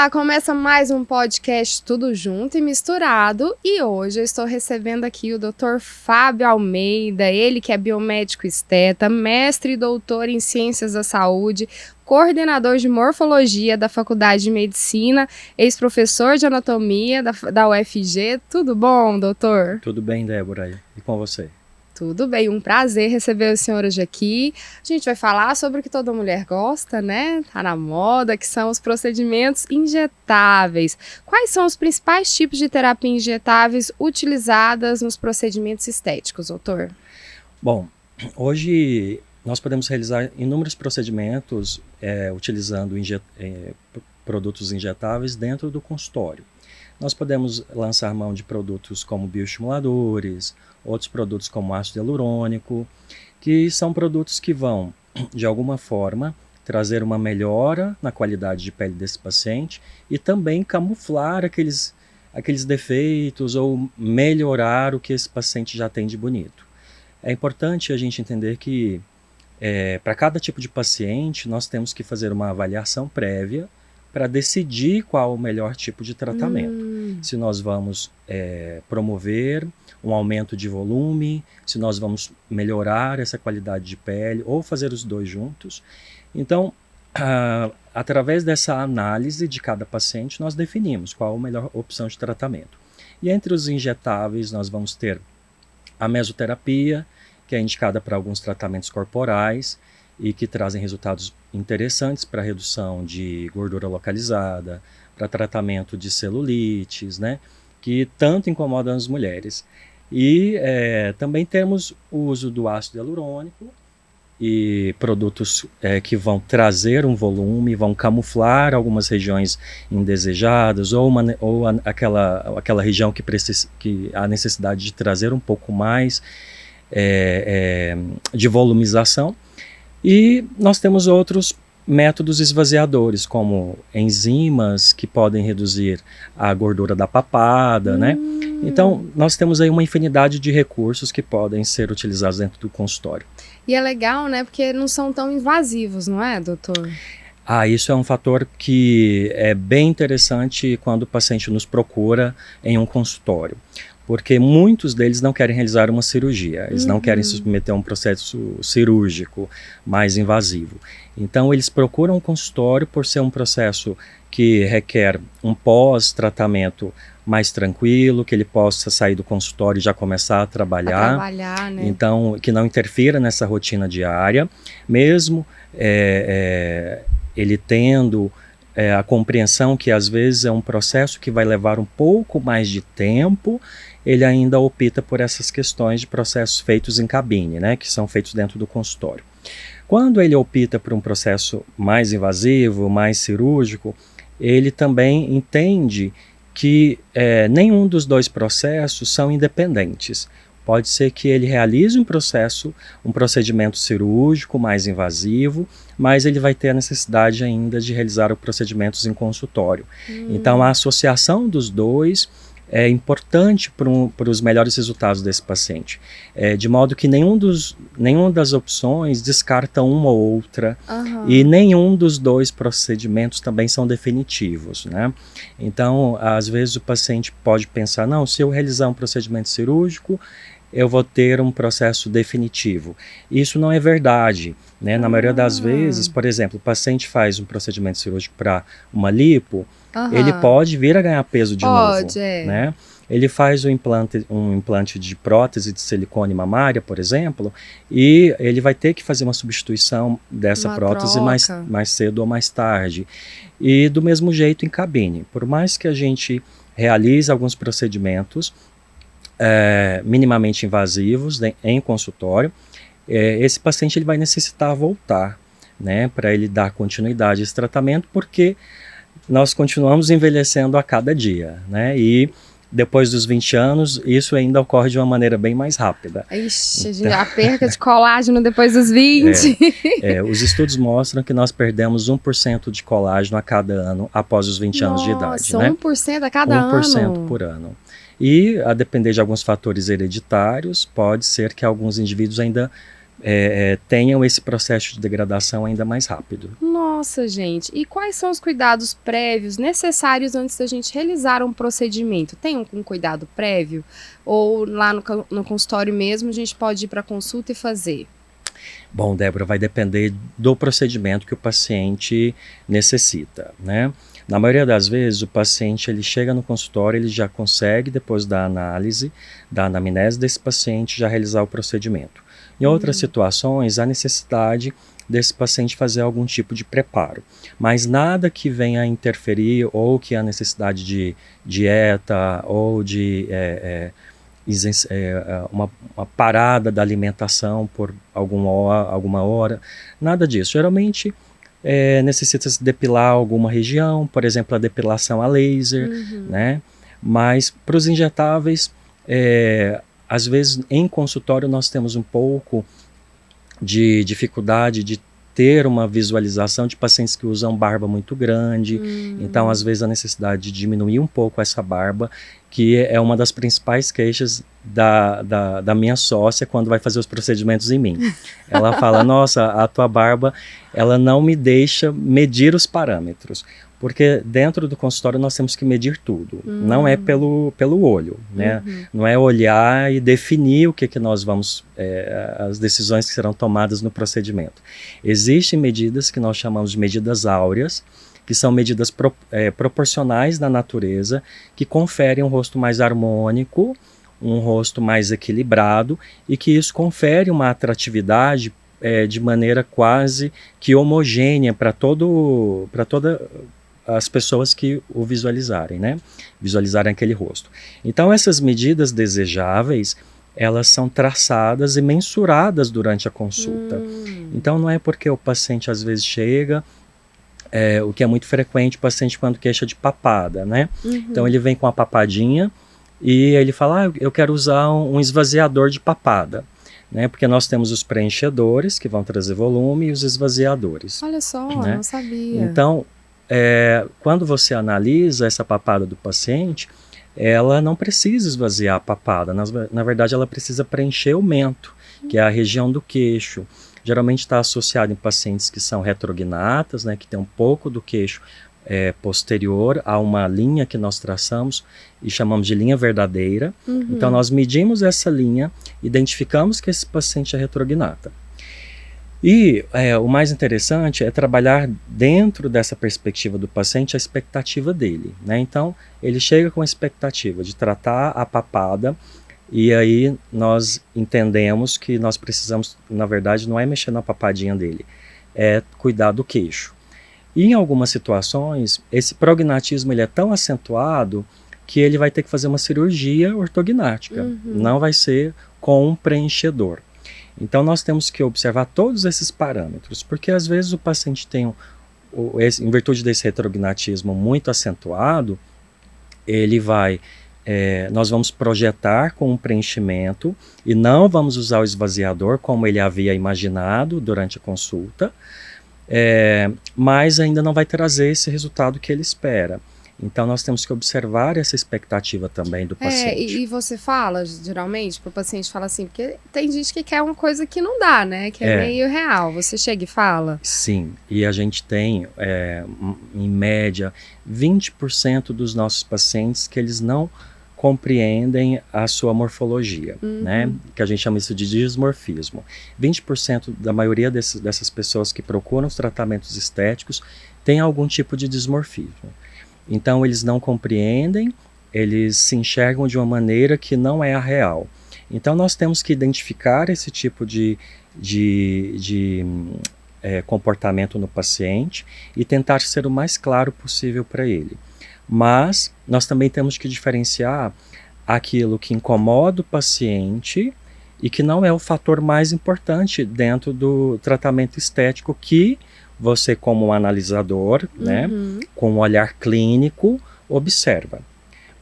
Olá, começa mais um podcast Tudo Junto e Misturado e hoje eu estou recebendo aqui o Dr. Fábio Almeida, ele que é biomédico esteta, mestre e doutor em Ciências da Saúde, coordenador de Morfologia da Faculdade de Medicina, ex-professor de Anatomia da UFG. Tudo bom, doutor? Tudo bem, Débora, e com você? Tudo bem, um prazer receber o senhor hoje aqui. A gente vai falar sobre o que toda mulher gosta, né? Tá na moda, que são os procedimentos injetáveis. Quais são os principais tipos de terapia injetáveis utilizadas nos procedimentos estéticos, doutor? Bom, hoje nós podemos realizar inúmeros procedimentos utilizando produtos injetáveis dentro do consultório. Nós podemos lançar mão de produtos como bioestimuladores, outros produtos como ácido hialurônico, que são produtos que vão, de alguma forma, trazer uma melhora na qualidade de pele desse paciente e também camuflar aqueles defeitos ou melhorar o que esse paciente já tem de bonito. É importante a gente entender que, para cada tipo de paciente, nós temos que fazer uma avaliação prévia para decidir qual o melhor tipo de tratamento. Se nós vamos promover um aumento de volume, se nós vamos melhorar essa qualidade de pele ou fazer os dois juntos. Então, através dessa análise de cada paciente, nós definimos qual a melhor opção de tratamento. E entre os injetáveis, nós vamos ter a mesoterapia, que é indicada para alguns tratamentos corporais, e que trazem resultados interessantes para redução de gordura localizada, para tratamento de celulites, né, que tanto incomodam as mulheres. E também temos o uso do ácido hialurônico e produtos que vão trazer um volume, vão camuflar algumas regiões indesejadas ou aquela região que há necessidade de trazer um pouco mais de volumização. E nós temos outros métodos esvaziadores, como enzimas que podem reduzir a gordura da papada, né? Então, nós temos aí uma infinidade de recursos que podem ser utilizados dentro do consultório. E é legal, né? Porque não são tão invasivos, não é, doutor? Isso é um fator que é bem interessante quando o paciente nos procura em um consultório. Porque muitos deles não querem realizar uma cirurgia, eles não querem se submeter a um processo cirúrgico mais invasivo. Então eles procuram um consultório por ser um processo que requer um pós-tratamento mais tranquilo, que ele possa sair do consultório e já começar a trabalhar, né? Então que não interfira nessa rotina diária, mesmo ele tendo a compreensão que às vezes é um processo que vai levar um pouco mais de tempo, ele ainda opta por essas questões de processos feitos em cabine, né, que são feitos dentro do consultório. Quando ele opta por um processo mais invasivo, mais cirúrgico, ele também entende que nenhum dos dois processos são independentes. Pode ser que ele realize um procedimento cirúrgico mais invasivo, mas ele vai ter a necessidade ainda de realizar os procedimentos em consultório. Então a associação dos dois é importante para os melhores resultados desse paciente, de modo que nenhuma das opções descarta uma ou outra, e nenhum dos dois procedimentos também são definitivos, né? Então, às vezes o paciente pode pensar, não, se eu realizar um procedimento cirúrgico, eu vou ter um processo definitivo. Isso não é verdade, né? Na maioria das vezes, por exemplo, o paciente faz um procedimento cirúrgico para uma lipo, ele pode vir a ganhar peso de novo, né? Ele faz um implante de prótese de silicone mamária, por exemplo, e ele vai ter que fazer uma substituição dessa prótese mais cedo ou mais tarde. E do mesmo jeito em cabine. Por mais que a gente realize alguns procedimentos minimamente invasivos em consultório, esse paciente ele vai necessitar voltar, né, para ele dar continuidade a esse tratamento, porque nós continuamos envelhecendo a cada dia, né, e depois dos 20 anos, isso ainda ocorre de uma maneira bem mais rápida. Ixi, então, a perca de colágeno depois dos 20. Os estudos mostram que nós perdemos 1% de colágeno a cada ano após os 20 anos de idade. Nossa, 1% a cada ano? 1% por ano. E, a depender de alguns fatores hereditários, pode ser que alguns indivíduos ainda tenham esse processo de degradação ainda mais rápido. Nossa, gente. E quais são os cuidados prévios necessários antes da gente realizar um procedimento? Tem um cuidado prévio? Ou lá no consultório mesmo a gente pode ir para consulta e fazer? Bom, Débora, vai depender do procedimento que o paciente necessita, né? Na maioria das vezes, o paciente ele chega no consultório, ele já consegue, depois da análise, da anamnese desse paciente, já realizar o procedimento. Em outras situações, há necessidade desse paciente fazer algum tipo de preparo, mas nada que venha a interferir ou que há necessidade de dieta ou de uma parada da alimentação por alguma hora, nada disso. Geralmente necessita se depilar alguma região, por exemplo, a depilação a laser, né? Mas para os injetáveis, às vezes em consultório nós temos um pouco de dificuldade de ter uma visualização de pacientes que usam barba muito grande, então às vezes a necessidade de diminuir um pouco essa barba, que é uma das principais queixas da minha sócia quando vai fazer os procedimentos em mim. Ela fala, nossa, a tua barba, ela não me deixa medir os parâmetros, porque dentro do consultório nós temos que medir tudo, não é pelo olho, né? Não é olhar e definir o que nós vamos, as decisões que serão tomadas no procedimento. Existem medidas que nós chamamos de medidas áureas, que são medidas proporcionais da natureza, que conferem um rosto mais harmônico, um rosto mais equilibrado, e que isso confere uma atratividade de maneira quase que homogênea para toda as pessoas que o visualizarem, né? Visualizarem aquele rosto. Então essas medidas desejáveis, elas são traçadas e mensuradas durante a consulta. Então não é porque o paciente às vezes chega, o que é muito frequente, o paciente quando queixa de papada, né? Então ele vem com a papadinha e ele fala, eu quero usar um esvaziador de papada, né? Porque nós temos os preenchedores que vão trazer volume e os esvaziadores. Olha só, né? Não sabia. Então, quando você analisa essa papada do paciente, ela não precisa esvaziar a papada, na verdade ela precisa preencher o mento, que é a região do queixo. Geralmente está associado em pacientes que são retrognatas, né, que tem um pouco do queixo posterior a uma linha que nós traçamos e chamamos de linha verdadeira. Então nós medimos essa linha, identificamos que esse paciente é retrognata. E o mais interessante é trabalhar dentro dessa perspectiva do paciente a expectativa dele, né? Então ele chega com a expectativa de tratar a papada, e aí nós entendemos que nós precisamos, na verdade, não é mexer na papadinha dele, é cuidar do queixo. E em algumas situações, esse prognatismo ele é tão acentuado que ele vai ter que fazer uma cirurgia ortognática, não vai ser com um preenchedor. Então nós temos que observar todos esses parâmetros, porque às vezes o paciente tem, em virtude desse retrognatismo muito acentuado, ele vai... nós vamos projetar com um preenchimento e não vamos usar o esvaziador como ele havia imaginado durante a consulta, mas ainda não vai trazer esse resultado que ele espera. Então nós temos que observar essa expectativa também do paciente. E você fala, geralmente, para o paciente fala assim, porque tem gente que quer uma coisa que não dá, né? Que é meio real. Você chega e fala? Sim, e a gente tem, em média, 20% dos nossos pacientes que eles não compreendem a sua morfologia, né? Que a gente chama isso de dismorfismo. 20% da maioria dessas pessoas que procuram os tratamentos estéticos tem algum tipo de dismorfismo. Então eles não compreendem, eles se enxergam de uma maneira que não é a real. Então nós temos que identificar esse tipo de comportamento no paciente e tentar ser o mais claro possível para ele. Mas nós também temos que diferenciar aquilo que incomoda o paciente e que não é o fator mais importante dentro do tratamento estético, que você, como analisador, né, com um olhar clínico, observa.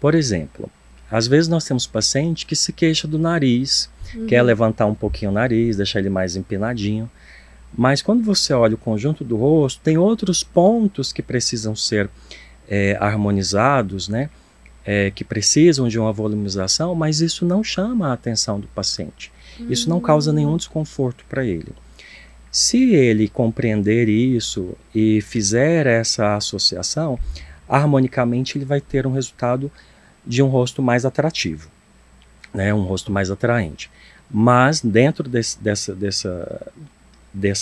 Por exemplo, às vezes nós temos paciente que se queixa do nariz, quer levantar um pouquinho o nariz, deixar ele mais empinadinho, mas quando você olha o conjunto do rosto, tem outros pontos que precisam ser harmonizados, né, que precisam de uma volumização, mas isso não chama a atenção do paciente. Isso não causa nenhum desconforto para ele. Se ele compreender isso e fizer essa associação, harmonicamente ele vai ter um resultado de um rosto mais atrativo, né? Um rosto mais atraente. Mas dentro dessa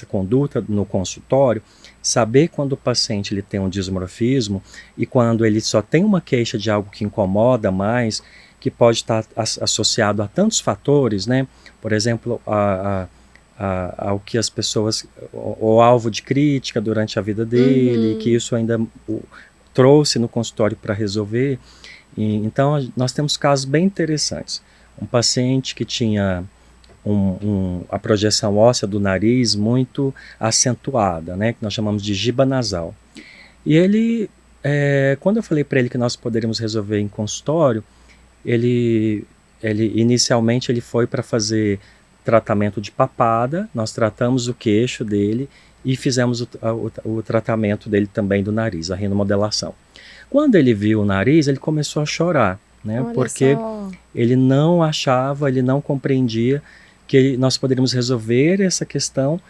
conduta no consultório, saber quando o paciente ele tem um dismorfismo e quando ele só tem uma queixa de algo que incomoda mais, que pode estar associado a tantos fatores, né? Por exemplo, ao que as pessoas, o alvo de crítica durante a vida dele, que isso ainda trouxe no consultório para resolver. Então, nós temos casos bem interessantes. Um paciente que tinha a projeção óssea do nariz muito acentuada, né, que nós chamamos de giba nasal. E ele, quando eu falei para ele que nós poderíamos resolver em consultório, ele inicialmente ele foi para fazer tratamento de papada, nós tratamos o queixo dele e fizemos o tratamento dele também do nariz, a rinomodelação. Quando ele viu o nariz, ele começou a chorar, né, porque ele não achava, ele não compreendia que nós poderíamos resolver essa questão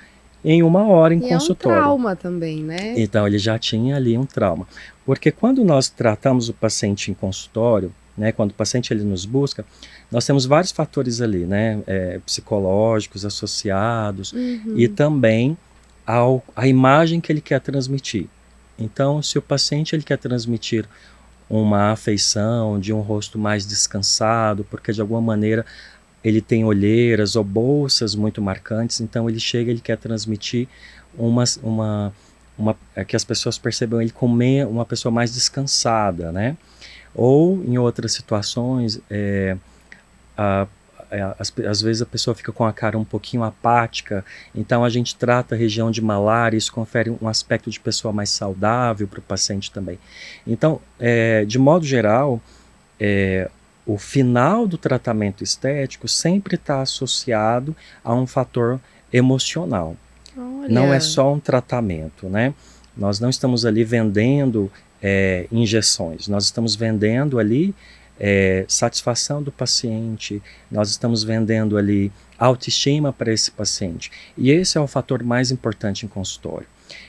em 1 hora em consultório. É um trauma também, né? Então, ele já tinha ali um trauma. Porque quando nós tratamos o paciente em consultório, né, quando o paciente ele nos busca, nós temos vários fatores ali, né, psicológicos associados e também a imagem que ele quer transmitir. Então, se o paciente ele quer transmitir uma afeição de um rosto mais descansado, porque de alguma maneira ele tem olheiras ou bolsas muito marcantes, então ele chega, ele quer transmitir que as pessoas percebam ele como uma pessoa mais descansada, né? Ou em outras situações, às vezes a pessoa fica com a cara um pouquinho apática, então a gente trata a região de malar, isso confere um aspecto de pessoa mais saudável para o paciente também. Então, de modo geral, o final do tratamento estético sempre está associado a um fator emocional. Olha. Não é só um tratamento, né? Nós não estamos ali vendendo injeções, nós estamos vendendo ali satisfação do paciente, nós estamos vendendo ali autoestima para esse paciente. E esse é o fator mais importante em consultório.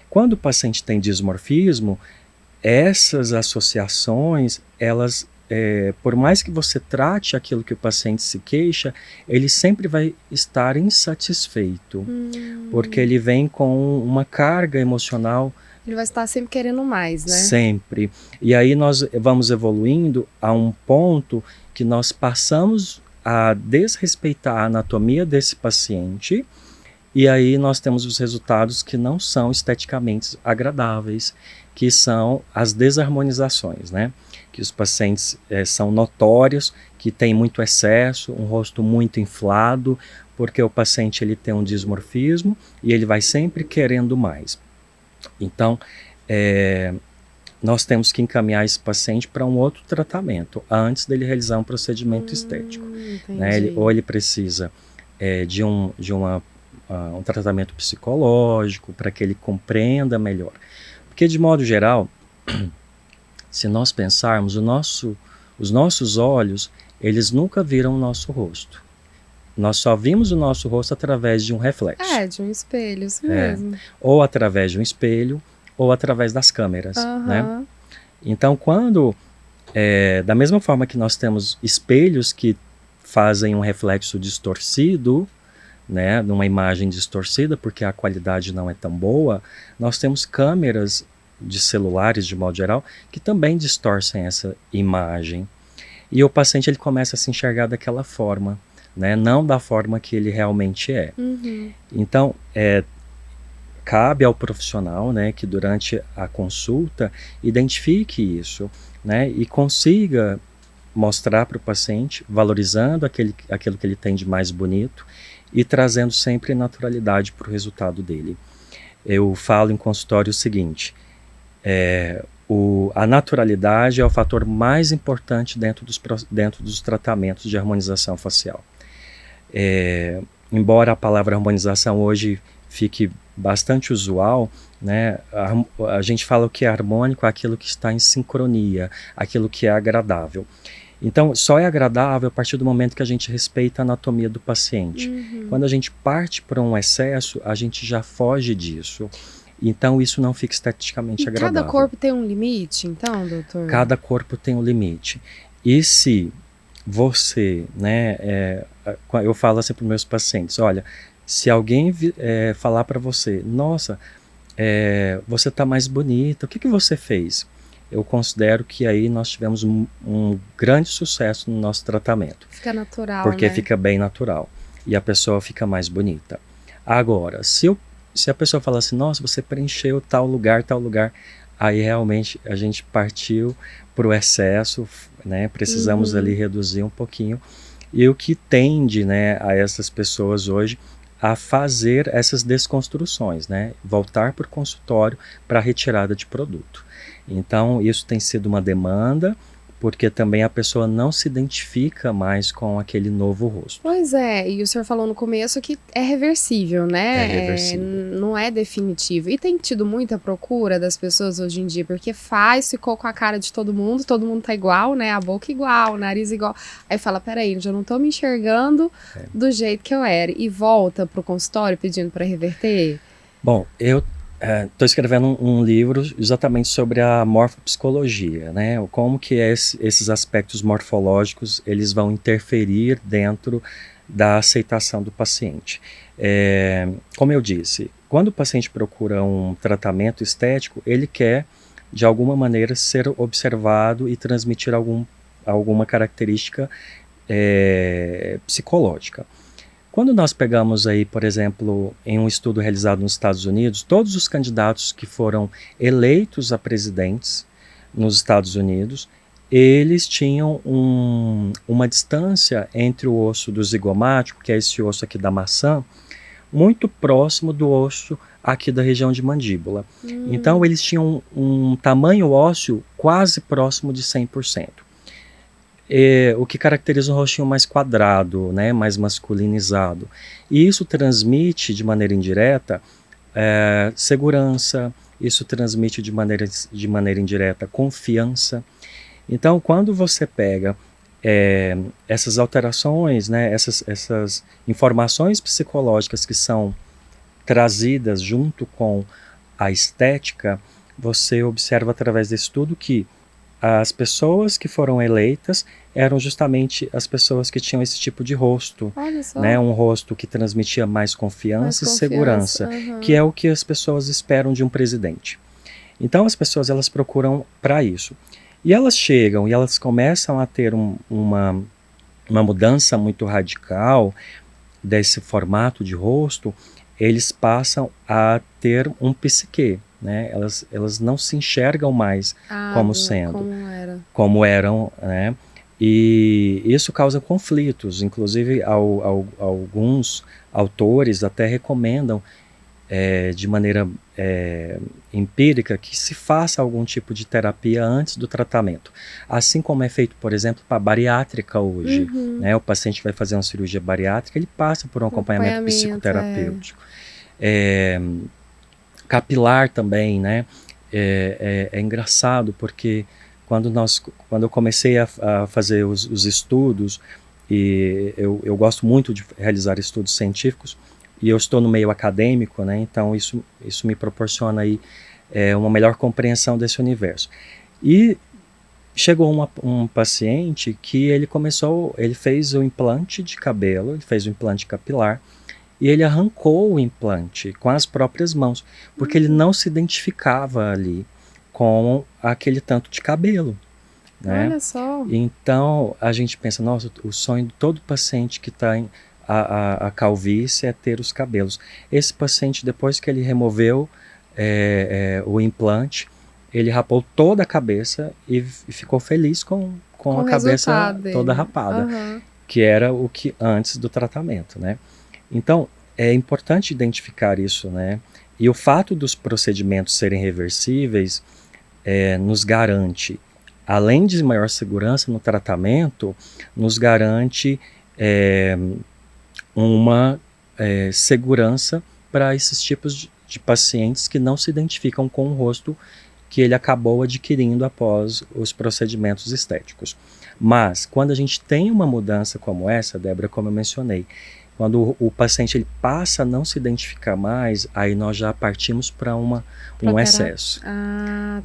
Quando o paciente tem dismorfismo, essas associações, elas por mais que você trate aquilo que o paciente se queixa, ele sempre vai estar insatisfeito, porque ele vem com uma carga emocional. Ele vai estar sempre querendo mais, né? Sempre. E aí nós vamos evoluindo a um ponto que nós passamos a desrespeitar a anatomia desse paciente, e aí nós temos os resultados que não são esteticamente agradáveis, que são as desarmonizações, né? Que os pacientes são notórios, que tem muito excesso, um rosto muito inflado, porque o paciente ele tem um dismorfismo e ele vai sempre querendo mais. Então, nós temos que encaminhar esse paciente para um outro tratamento, antes dele realizar um procedimento estético. Né? Ou ele precisa de um tratamento psicológico, para que ele compreenda melhor. Porque, de modo geral, se nós pensarmos, os nossos olhos, eles nunca viram o nosso rosto. Nós só vimos o nosso rosto através de um reflexo. De um espelho, isso mesmo. Ou através de um espelho, ou através das câmeras, né? Então, da mesma forma que nós temos espelhos que fazem um reflexo distorcido, né, numa imagem distorcida, porque a qualidade não é tão boa, nós temos câmeras de celulares, de modo geral, que também distorcem essa imagem. E o paciente ele começa a se enxergar daquela forma, né, não da forma que ele realmente é. Então, cabe ao profissional, né, que durante a consulta identifique isso, né, e consiga mostrar para o paciente, valorizando aquilo que ele tem de mais bonito e trazendo sempre naturalidade para o resultado dele. Eu falo em consultório o seguinte: a naturalidade é o fator mais importante dentro dos tratamentos de harmonização facial. Embora a palavra harmonização hoje fique bastante usual, né, a gente fala o que é harmônico, aquilo que está em sincronia, aquilo que é agradável. Então, só é agradável a partir do momento que a gente respeita a anatomia do paciente. Quando a gente parte para um excesso, a gente já foge disso. Então, isso não fica esteticamente agradável. Cada corpo tem um limite, então, doutor? Cada corpo tem um limite. E se você, né, eu falo assim para os meus pacientes, olha, se alguém falar para você, nossa, você está mais bonita, o que você fez? Eu considero que aí nós tivemos um grande sucesso no nosso tratamento. Fica natural, porque né? fica bem natural. E a pessoa fica mais bonita. Agora, se a pessoa falar assim, nossa, você preencheu tal lugar, aí realmente a gente partiu para o excesso, né? Precisamos ali reduzir um pouquinho. E o que tende, né, a essas pessoas hoje a fazer essas desconstruções, né? Voltar para o consultório para retirada de produto. Então, isso tem sido uma demanda, porque também a pessoa não se identifica mais com aquele novo rosto. Pois é, e o senhor falou no começo que é reversível, né? É reversível. Não é definitivo. E tem tido muita procura das pessoas hoje em dia, porque ficou com a cara de todo mundo tá igual, né? A boca igual, o nariz igual. Aí fala, peraí, eu já não tô me enxergando do jeito que eu era. E volta pro consultório pedindo para reverter? Bom, eu estou escrevendo um livro exatamente sobre a morfopsicologia, né? Como que esses aspectos morfológicos eles vão interferir dentro da aceitação do paciente. Como eu disse, quando o paciente procura um tratamento estético, ele quer, de alguma maneira, ser observado e transmitir alguma característica psicológica. Quando nós pegamos aí, por exemplo, em um estudo realizado nos Estados Unidos, todos os candidatos que foram eleitos a presidentes nos Estados Unidos, eles tinham uma distância entre o osso do zigomático, que é esse osso aqui da maçã, muito próximo do osso aqui da região de mandíbula. Então, eles tinham um tamanho ósseo quase próximo de 100%. O que caracteriza um rostinho mais quadrado, né, mais masculinizado. E isso transmite de maneira indireta segurança, isso transmite de maneira indireta confiança. Então, quando você pega essas alterações, né, essas informações psicológicas que são trazidas junto com a estética, você observa através desse estudo que as pessoas que foram eleitas eram justamente as pessoas que tinham esse tipo de rosto, né? Um rosto que transmitia mais confiança e segurança, que é o que as pessoas esperam de um presidente. Então as pessoas elas procuram para isso. E elas chegam e elas começam a ter uma mudança muito radical desse formato de rosto, eles passam a ter um psique. Né? Elas não se enxergam mais como sendo, como eram, né? E isso causa conflitos, inclusive alguns autores até recomendam de maneira empírica que se faça algum tipo de terapia antes do tratamento, assim como é feito, por exemplo, para a bariátrica hoje, né? O paciente vai fazer uma cirurgia bariátrica, ele passa por um acompanhamento psicoterapêutico. Capilar também, né? É engraçado porque quando eu comecei a fazer os estudos, e eu gosto muito de realizar estudos científicos, e eu estou no meio acadêmico, né? Então isso me proporciona aí uma melhor compreensão desse universo. E chegou um paciente que ele fez o implante de cabelo, ele fez o implante capilar, e ele arrancou o implante com as próprias mãos, porque ele não se identificava ali com aquele tanto de cabelo. Né? Olha só. Então, a gente pensa, nossa, o sonho de todo paciente que está a calvície é ter os cabelos. Esse paciente, depois que ele removeu o implante, ele rapou toda a cabeça e ficou feliz com a cabeça toda rapada, que era o que antes do tratamento, né? Então, é importante identificar isso, né? E o fato dos procedimentos serem reversíveis nos garante, além de maior segurança no tratamento, nos garante uma segurança para esses tipos de pacientes que não se identificam com o rosto que ele acabou adquirindo após os procedimentos estéticos. Mas, quando a gente tem uma mudança como essa, Débora, como eu mencionei, quando o paciente ele passa a não se identificar mais, aí nós já partimos para um excesso.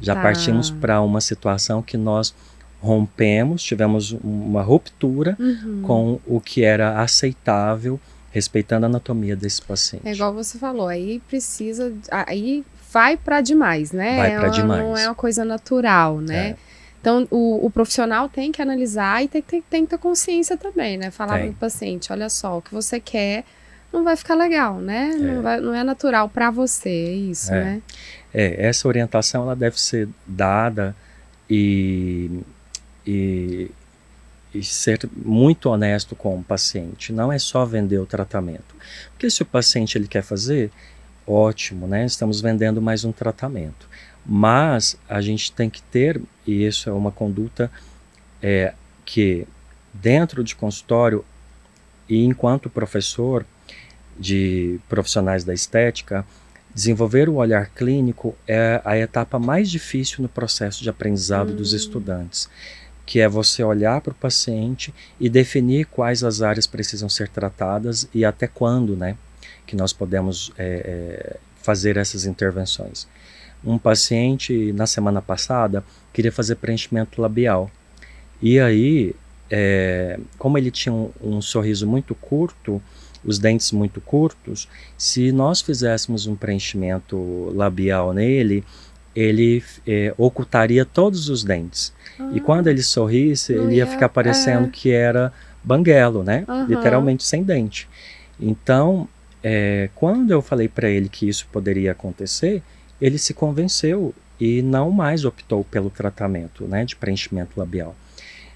Já partimos para uma situação que nós rompemos, tivemos uma ruptura com o que era aceitável, respeitando a anatomia desse paciente. É igual você falou, aí precisa, aí vai para demais, né? Vai para demais. Não é uma coisa natural, né? Então, o profissional tem que analisar e tem que ter consciência também, né? Falar para o paciente, olha só, o que você quer não vai ficar legal, né? Não é natural para você, é isso, né? Essa orientação, ela deve ser dada e ser muito honesto com o paciente. Não é só vender o tratamento. Porque se o paciente ele quer fazer, ótimo, né? Estamos vendendo mais um tratamento. Mas a gente tem que ter, e isso é uma conduta que dentro de consultório e enquanto professor de profissionais da estética, desenvolver o olhar clínico é a etapa mais difícil no processo de aprendizado dos estudantes, que é você olhar para o paciente e definir quais as áreas precisam ser tratadas e até quando, né, que nós podemos fazer essas intervenções. Um paciente, na semana passada, queria fazer preenchimento labial. E aí, como ele tinha um sorriso muito curto, os dentes muito curtos, se nós fizéssemos um preenchimento labial nele, ele ocultaria todos os dentes. E quando ele sorrisse, ele ia ficar parecendo que era banguelo, né? Literalmente sem dente. Então, quando eu falei para ele que isso poderia acontecer, ele se convenceu e não mais optou pelo tratamento, né, de preenchimento labial.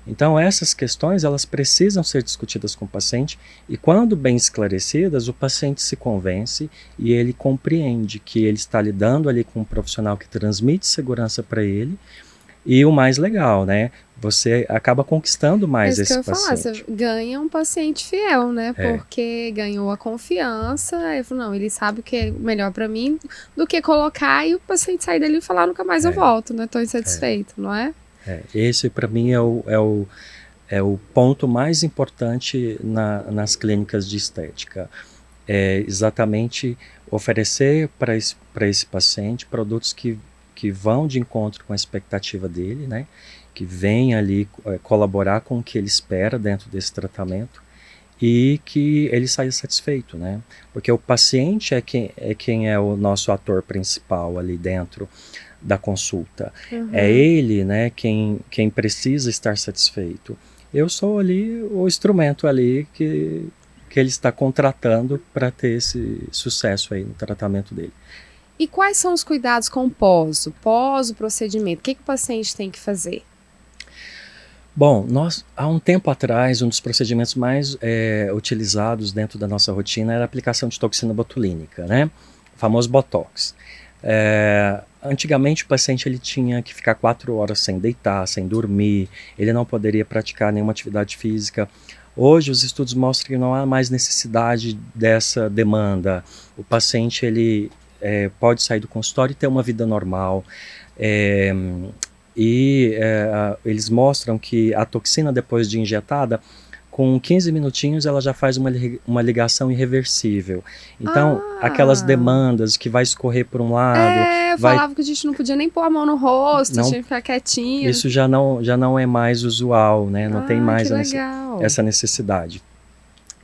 Então essas questões elas precisam ser discutidas com o paciente e quando bem esclarecidas o paciente se convence e ele compreende que ele está lidando ali com um profissional que transmite segurança para ele e o mais legal, né, você acaba conquistando mais esse paciente. Isso que eu ia falar, você ganha um paciente fiel, né, porque ganhou a confiança, ele falou, não, ele sabe o que é melhor para mim do que colocar e o paciente sair dali e falar, nunca mais eu volto, né, estou insatisfeito, não é? Esse para mim é o ponto mais importante nas clínicas de estética. É exatamente oferecer para esse paciente produtos que vão de encontro com a expectativa dele, né? Que vem ali colaborar com o que ele espera dentro desse tratamento e que ele saia satisfeito, né? Porque o paciente é quem é o nosso ator principal ali dentro da consulta. É ele, né, quem precisa estar satisfeito. Eu sou ali o instrumento ali que ele está contratando para ter esse sucesso aí no tratamento dele. E quais são os cuidados com o pós o procedimento? O que o paciente tem que fazer? Bom, há um tempo atrás, um dos procedimentos mais utilizados dentro da nossa rotina era a aplicação de toxina botulínica, né? O famoso Botox. Antigamente o paciente ele tinha que ficar 4 horas sem deitar, sem dormir, ele não poderia praticar nenhuma atividade física. Hoje os estudos mostram que não há mais necessidade dessa demanda. O paciente ele pode sair do consultório e ter uma vida normal. Eles mostram que a toxina depois de injetada, com 15 minutinhos ela já faz uma ligação irreversível. Então, aquelas demandas que vai escorrer por um lado... falava que a gente não podia nem pôr a mão no rosto, tinha que ficar quietinho. Isso já não é mais usual, né? Não tem mais essa necessidade.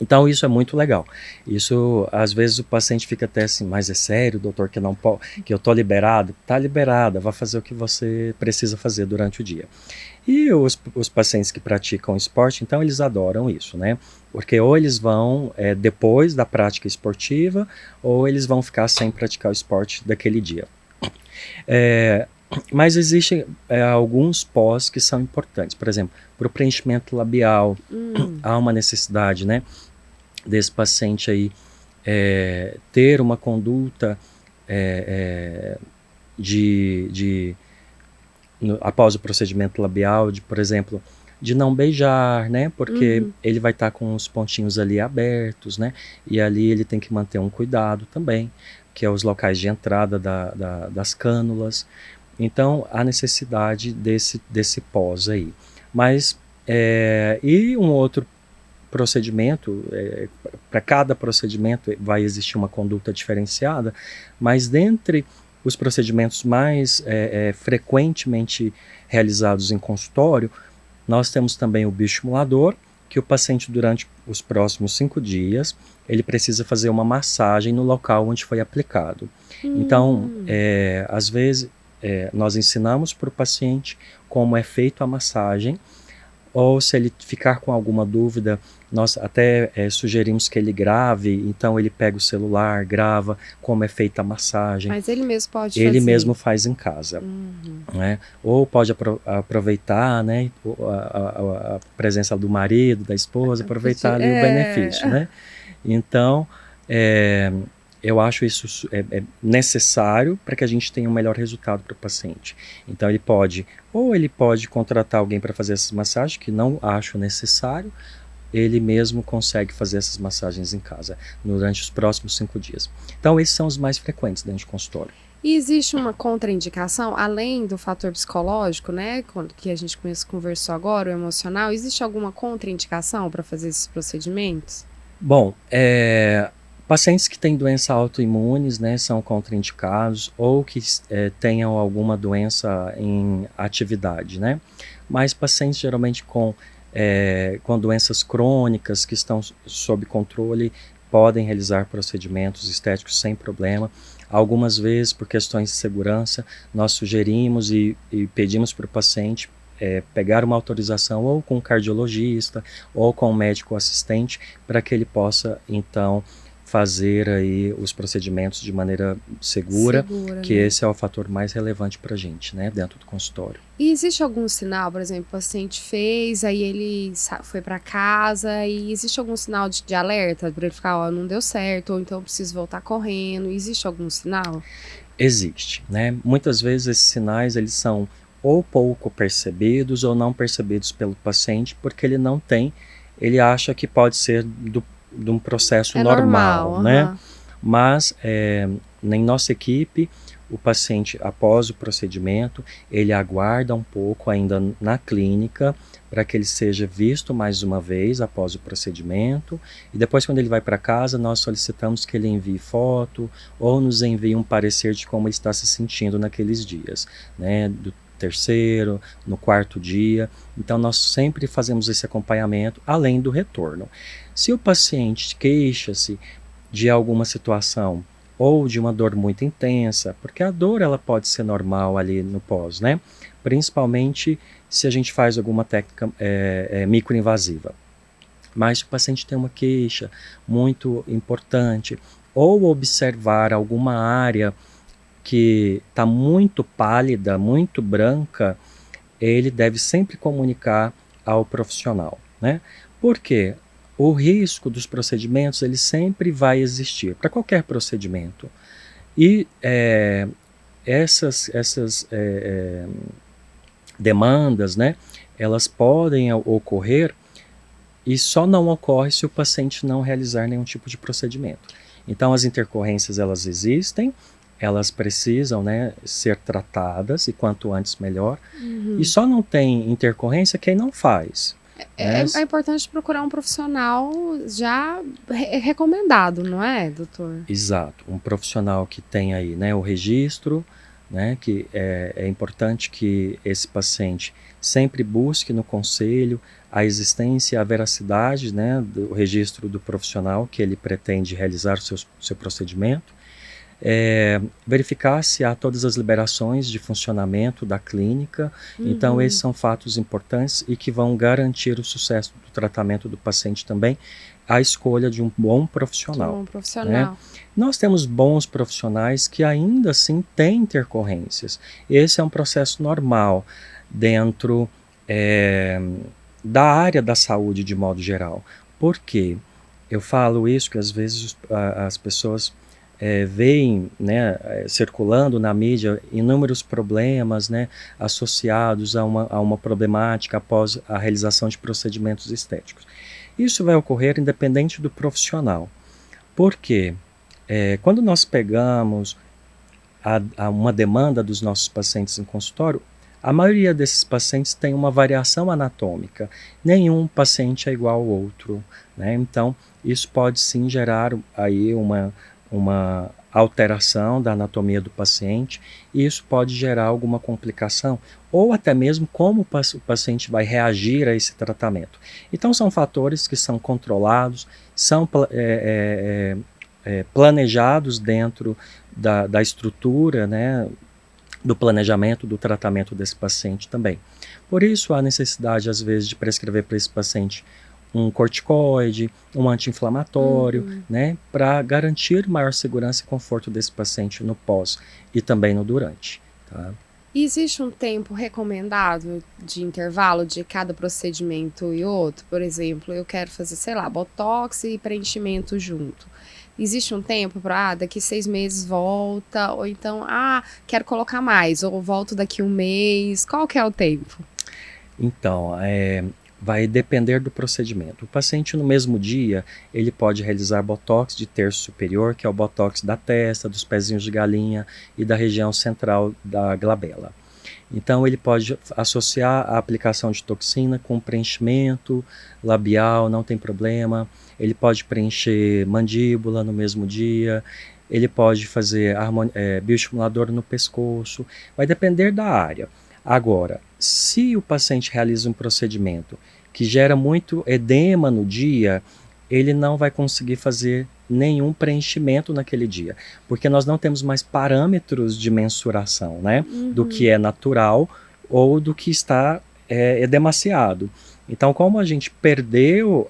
Então, isso é muito legal. Isso, às vezes, o paciente fica até assim, mas é sério, doutor, que eu estou liberado? Está liberada, vai fazer o que você precisa fazer durante o dia. E os pacientes que praticam esporte, então, eles adoram isso, né? Porque ou eles vão depois da prática esportiva, ou eles vão ficar sem praticar o esporte daquele dia. Mas existem alguns pós que são importantes. Por exemplo, para o preenchimento labial, há uma necessidade, né, desse paciente aí ter uma conduta após o procedimento labial, por exemplo, de não beijar, né, porque ele vai estar com os pontinhos ali abertos, né, e ali ele tem que manter um cuidado também, que é os locais de entrada das cânulas. Então, há necessidade desse pós aí. Mas E um outro procedimento, para cada procedimento vai existir uma conduta diferenciada, mas dentre os procedimentos mais frequentemente realizados em consultório, nós temos também o bioestimulador, que o paciente durante os próximos 5 dias, ele precisa fazer uma massagem no local onde foi aplicado. Então, às vezes, nós ensinamos para o paciente como é feita a massagem, ou se ele ficar com alguma dúvida, nós até sugerimos que ele grave, então ele pega o celular, grava como é feita a massagem. Mas ele mesmo pode fazer? Ele mesmo faz em casa. Né? Ou pode aproveitar, né, a presença do marido, da esposa, aproveitar ali o benefício. Né? Então, eu acho isso necessário para que a gente tenha um melhor resultado para o paciente. Então ele pode contratar alguém para fazer essas massagens, que não acho necessário, ele mesmo consegue fazer essas massagens em casa durante os próximos 5 dias. Então esses são os mais frequentes dentro de consultório. E existe uma contraindicação, além do fator psicológico, né, que a gente conversou agora, o emocional, existe alguma contraindicação para fazer esses procedimentos? Bom, pacientes que têm doenças autoimunes, né, são contraindicados, ou que tenham alguma doença em atividade, né? Mas pacientes geralmente com doenças crônicas que estão sob controle podem realizar procedimentos estéticos sem problema. Algumas vezes, por questões de segurança, nós sugerimos e pedimos para o paciente pegar uma autorização ou com um cardiologista ou com um médico assistente para que ele possa, então, fazer aí os procedimentos de maneira segura, que né? Esse é o fator mais relevante para a gente, né, dentro do consultório. E existe algum sinal, por exemplo, o paciente fez, aí ele foi para casa, e existe algum sinal de alerta para ele ficar, não deu certo, ou então eu preciso voltar correndo, existe algum sinal? Existe, né? Muitas vezes esses sinais, eles são ou pouco percebidos ou não percebidos pelo paciente, porque ele acha que pode ser de um processo normal, né? Mas em nossa equipe, o paciente, após o procedimento, ele aguarda um pouco ainda na clínica para que ele seja visto mais uma vez após o procedimento, e depois, quando ele vai para casa, nós solicitamos que ele envie foto ou nos envie um parecer de como ele está se sentindo naqueles dias, né? Do terceiro, no 4º dia. Então nós sempre fazemos esse acompanhamento, além do retorno. Se o paciente queixa-se de alguma situação ou de uma dor muito intensa, porque a dor ela pode ser normal ali no pós, né? Principalmente se a gente faz alguma técnica microinvasiva. Mas se o paciente tem uma queixa muito importante, ou observar alguma área que está muito pálida, muito branca, ele deve sempre comunicar ao profissional, né? Por quê? O risco dos procedimentos, ele sempre vai existir, para qualquer procedimento. E essas demandas, né, elas podem ocorrer e só não ocorre se o paciente não realizar nenhum tipo de procedimento. Então as intercorrências, elas existem, elas precisam, né, ser tratadas, e quanto antes melhor. E só não tem intercorrência quem não faz. É importante procurar um profissional já recomendado, não é, doutor? Exato, um profissional que tem aí, né, o registro, né, que é importante que esse paciente sempre busque no conselho a existência e a veracidade, né, do registro do profissional que ele pretende realizar o seu procedimento. Verificar se há todas as liberações de funcionamento da clínica. Então esses são fatos importantes e que vão garantir o sucesso do tratamento do paciente também, a escolha de um bom profissional. Né? Nós temos bons profissionais que ainda assim têm intercorrências. Esse é um processo normal dentro da área da saúde de modo geral. Por quê? Eu falo isso que às vezes as pessoas veem, né, circulando na mídia inúmeros problemas, né, associados a uma problemática após a realização de procedimentos estéticos. Isso vai ocorrer independente do profissional. Por quê? Quando nós pegamos uma demanda dos nossos pacientes em consultório, A maioria desses pacientes tem uma variação anatômica. Nenhum paciente é igual ao outro, né? Então, isso pode sim gerar aí uma alteração da anatomia do paciente, e isso pode gerar alguma complicação, ou até mesmo como o paciente vai reagir a esse tratamento. Então, são fatores que são controlados, são planejados dentro da estrutura, né, do planejamento do tratamento desse paciente também. Por isso, há necessidade, às vezes, de prescrever para esse paciente um corticoide, um anti-inflamatório, né, para garantir maior segurança e conforto desse paciente no pós e também no durante. Tá? Existe um tempo recomendado de intervalo de cada procedimento e outro? Por exemplo, eu quero fazer, sei lá, botox e preenchimento junto. Existe um tempo para, daqui 6 meses volta, ou então, quero colocar mais, ou volto daqui 1 mês. Qual que é o tempo? Então, vai depender do procedimento. O paciente no mesmo dia, ele pode realizar botox de terço superior, que é o botox da testa, dos pezinhos de galinha e da região central da glabela. Então ele pode associar a aplicação de toxina com preenchimento labial, não tem problema. Ele pode preencher mandíbula no mesmo dia. Ele pode fazer bioestimulador no pescoço. Vai depender da área. Agora, se o paciente realiza um procedimento que gera muito edema no dia, ele não vai conseguir fazer nenhum preenchimento naquele dia, porque nós não temos mais parâmetros de mensuração, né, do que é natural ou do que está edemaciado. Então, como a gente perdeu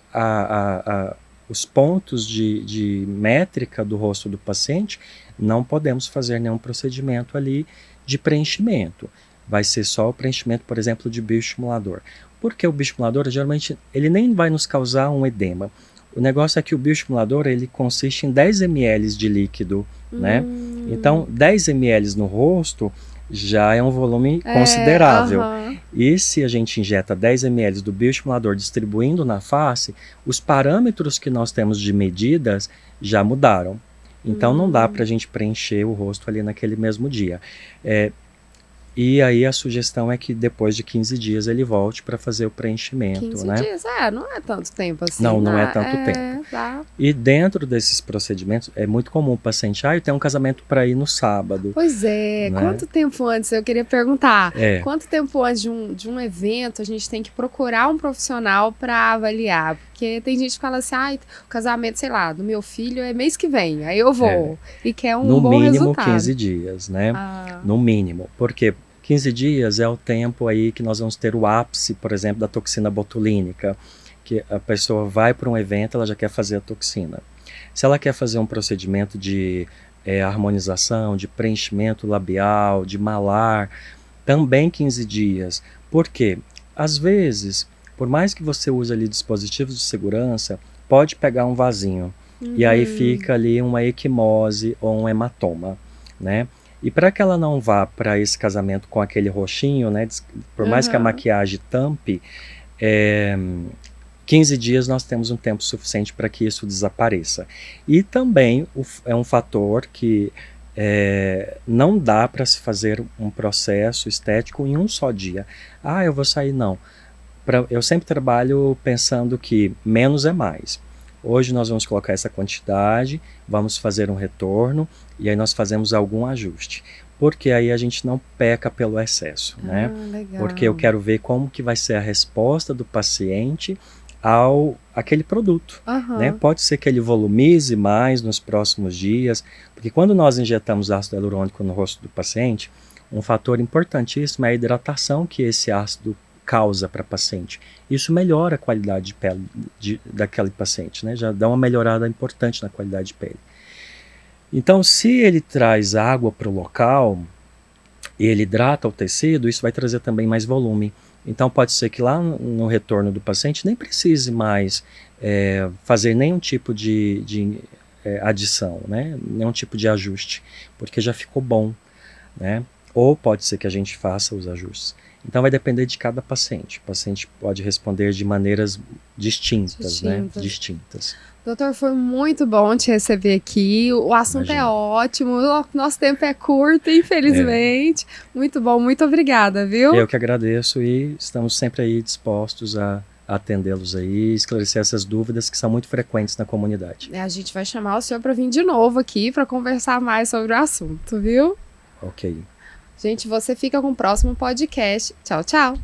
os pontos de métrica do rosto do paciente, não podemos fazer nenhum procedimento ali de preenchimento. Vai ser só o preenchimento, por exemplo, de bioestimulador. Porque o bioestimulador, geralmente, ele nem vai nos causar um edema. O negócio é que o bioestimulador, ele consiste em 10 ml de líquido, né? Então, 10 ml no rosto já é um volume considerável. E se a gente injeta 10 ml do bioestimulador distribuindo na face, os parâmetros que nós temos de medidas já mudaram. Então, não dá para a gente preencher o rosto ali naquele mesmo dia. E aí a sugestão é que depois de 15 dias ele volte para fazer o preenchimento, 15 né? dias, não é tanto tempo assim. Não é tanto tempo. Dá. E dentro desses procedimentos, é muito comum o paciente, eu tenho um casamento para ir no sábado. Pois é, né? Quanto tempo antes, eu queria perguntar, quanto tempo antes de um evento a gente tem que procurar um profissional para avaliar? Porque tem gente que fala assim, o casamento, sei lá, do meu filho é mês que vem, aí eu vou, e quer um bom resultado. No mínimo 15 dias, né? No mínimo, porque 15 dias é o tempo aí que nós vamos ter o ápice, por exemplo, da toxina botulínica, que a pessoa vai para um evento, ela já quer fazer a toxina. Se ela quer fazer um procedimento de harmonização, de preenchimento labial, de malar, também 15 dias. Por quê? Às vezes, por mais que você use ali dispositivos de segurança, pode pegar um vasinho, e aí fica ali uma equimose ou um hematoma, né? E para que ela não vá para esse casamento com aquele roxinho, né, por mais que a maquiagem tampe, 15 dias nós temos um tempo suficiente para que isso desapareça. E também é um fator que não dá para se fazer um processo estético em um só dia. Eu vou sair, não. Eu sempre trabalho pensando que menos é mais. Hoje nós vamos colocar essa quantidade, vamos fazer um retorno e aí nós fazemos algum ajuste. Porque aí a gente não peca pelo excesso, né? Legal. Porque eu quero ver como que vai ser a resposta do paciente àquele produto. Né? Pode ser que ele volumize mais nos próximos dias, porque quando nós injetamos ácido hialurônico no rosto do paciente, um fator importantíssimo é a hidratação que esse ácido causa para paciente. Isso melhora a qualidade de pele daquele paciente, né? Já dá uma melhorada importante na qualidade de pele. Então, se ele traz água para o local e ele hidrata o tecido, isso vai trazer também mais volume. Então, pode ser que lá no retorno do paciente nem precise mais fazer nenhum tipo de adição, né? Nenhum tipo de ajuste, porque já ficou bom, né? ou pode ser que a gente faça os ajustes. Então vai depender de cada paciente. O paciente pode responder de maneiras distintas, né? Distintas. Doutor, foi muito bom te receber aqui. O assunto é ótimo, o nosso tempo é curto, infelizmente. Muito bom, muito obrigada, viu? Eu que agradeço e estamos sempre aí dispostos a atendê-los aí, esclarecer essas dúvidas que são muito frequentes na comunidade. A gente vai chamar o senhor para vir de novo aqui para conversar mais sobre o assunto, viu? Ok. Gente, você fica com o próximo podcast. Tchau, tchau!